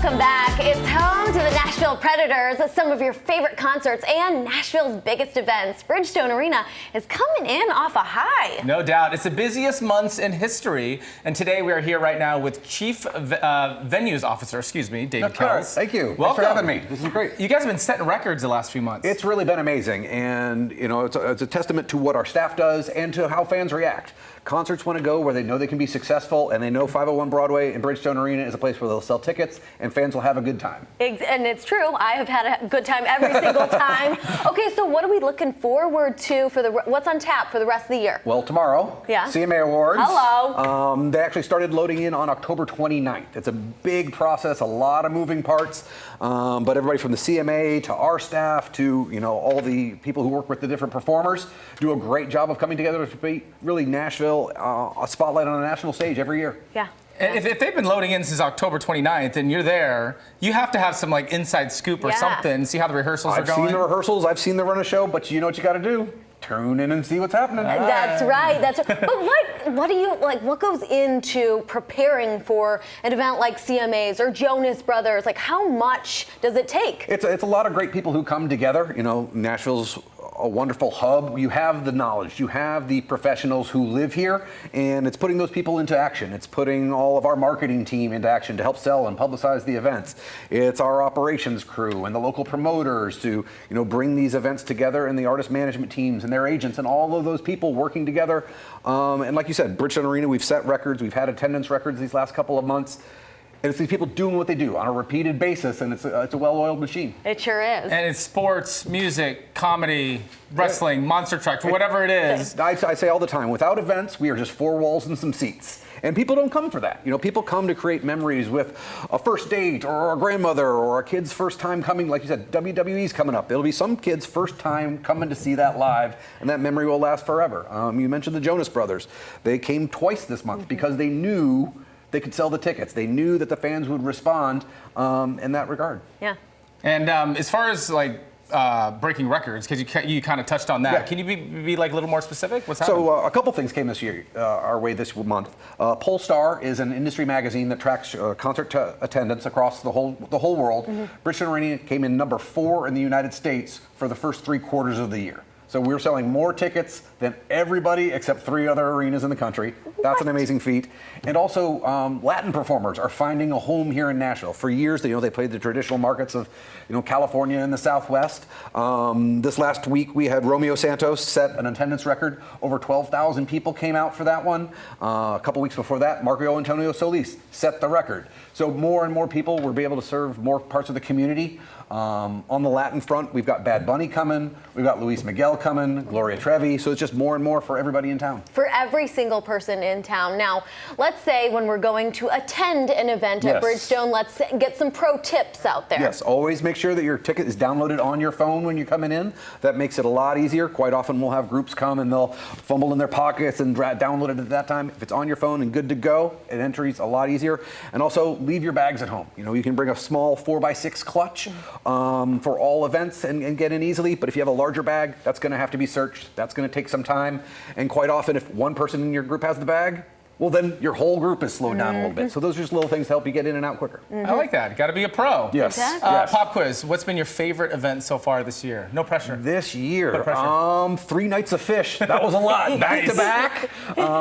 Welcome back. It's home to the Nashville Predators, some of your favorite concerts, and Nashville's biggest events. Bridgestone Arena is coming in off a high. No doubt. It's the busiest months in history. And today we are here right now with Chief Venues Officer, David Kells. Thank you. Welcome. Thanks for having me. This is great. You guys have been setting records the last few months. It's really been amazing. And, you know, it's a testament to what our staff does and to how fans react. Concerts want to go where they know they can be successful, and they know 501 Broadway and Bridgestone Arena is a place where they'll sell tickets and fans will have a good time. And it's true. I have had a good time every single time. Okay, so what are we looking forward to for what's on tap for the rest of the year? Well, tomorrow, yeah. CMA Awards. Hello. They actually started loading in on October 29th. It's a big process, a lot of moving parts, but everybody from the CMA to our staff to, you know, all the people who work with the different performers do a great job of coming together to be really Nashville a spotlight on a national stage every year. Yeah. And if they've been loading in since October 29th and you're there, you have to have some like inside scoop or something, see how the rehearsals are going. I've seen the rehearsals, I've seen the run of show, but you know what you got to do? Tune in and see what's happening. That's right. But what do you like? What goes into preparing for an event like CMAs or Jonas Brothers? Like, how much does it take? It's a lot of great people who come together. You know, Nashville's a wonderful hub. You have the knowledge, you have the professionals who live here, and it's putting those people into action. It's putting all of our marketing team into action to help sell and publicize the events. It's our operations crew and the local promoters to, you know, bring these events together, and the artist management teams and their agents and all of those people working together. And like you said, Bridgestone Arena, we've set records, we've had attendance records these last couple of months. And it's these people doing what they do on a repeated basis, and it's a well-oiled machine. It sure is. And it's sports, music, comedy, wrestling, monster trucks, whatever it is. I say all the time, without events, we are just four walls and some seats. And people don't come for that. You know, people come to create memories with a first date or a grandmother or a kid's first time coming. Like you said, WWE's coming up. It'll be some kid's first time coming to see that live, and that memory will last forever. You mentioned the Jonas Brothers. They came twice this month because they knew they could sell the tickets. They knew that the fans would respond in that regard. Yeah. And as far as like breaking records, because you kind of touched on that. Yeah. Can you be like a little more specific? What's happening? So a couple things came this year our way this month. Polestar is an industry magazine that tracks concert attendance across the whole world. Bridgestone Arena came in number 4 in the United States for the first 3 quarters of the year. So we're selling more tickets than everybody except 3 other arenas in the country. That's an amazing feat. And also, Latin performers are finding a home here in Nashville. For years, they played the traditional markets of, California and the Southwest. This last week, we had Romeo Santos set an attendance record. Over 12,000 people came out for that one. A couple weeks before that, Marco Antonio Solis set the record. So more and more people will be able to serve more parts of the community. On the Latin front, we've got Bad Bunny coming, we've got Luis Miguel coming, Gloria Trevi, so it's just more and more for everybody in town. For every single person in town. Now, let's say when we're going to attend an event at Bridgestone, let's get some pro tips out there. Yes, always make sure that your ticket is downloaded on your phone when you're coming in. That makes it a lot easier. Quite often we'll have groups come and they'll fumble in their pockets and download it at that time. If it's on your phone and good to go, it entries a lot easier. And also leave your bags at home. You can bring a small 4x6 clutch for all events and get in easily. But if you have a larger bag, that's going to have to be searched. That's going to take some time. And quite often, if one person in your group has the bag, well, then your whole group is slowed down a little bit. So those are just little things to help you get in and out quicker. I like that. Got to be a pro. Yes. Exactly. Yes. Pop quiz. What's been your favorite event so far this year? No pressure. This year, No pressure. 3 nights of Fish. That was a lot. Back to back.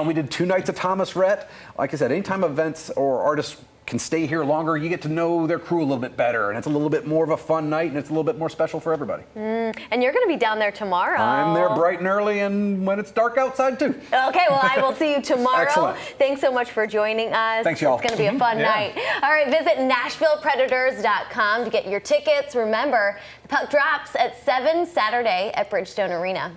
We did 2 nights of Thomas Rhett. Like I said, anytime events or artists can stay here longer, you get to know their crew a little bit better, and it's a little bit more of a fun night, and it's a little bit more special for everybody. And you're going to be down there tomorrow. I'm there bright and early, and when it's dark outside too. Okay, well, I will see you tomorrow. Excellent. Thanks so much for joining us. Thanks, y'all. It's going to be a fun night. All right, visit NashvillePredators.com to get your tickets. Remember, the puck drops at 7 Saturday at Bridgestone Arena.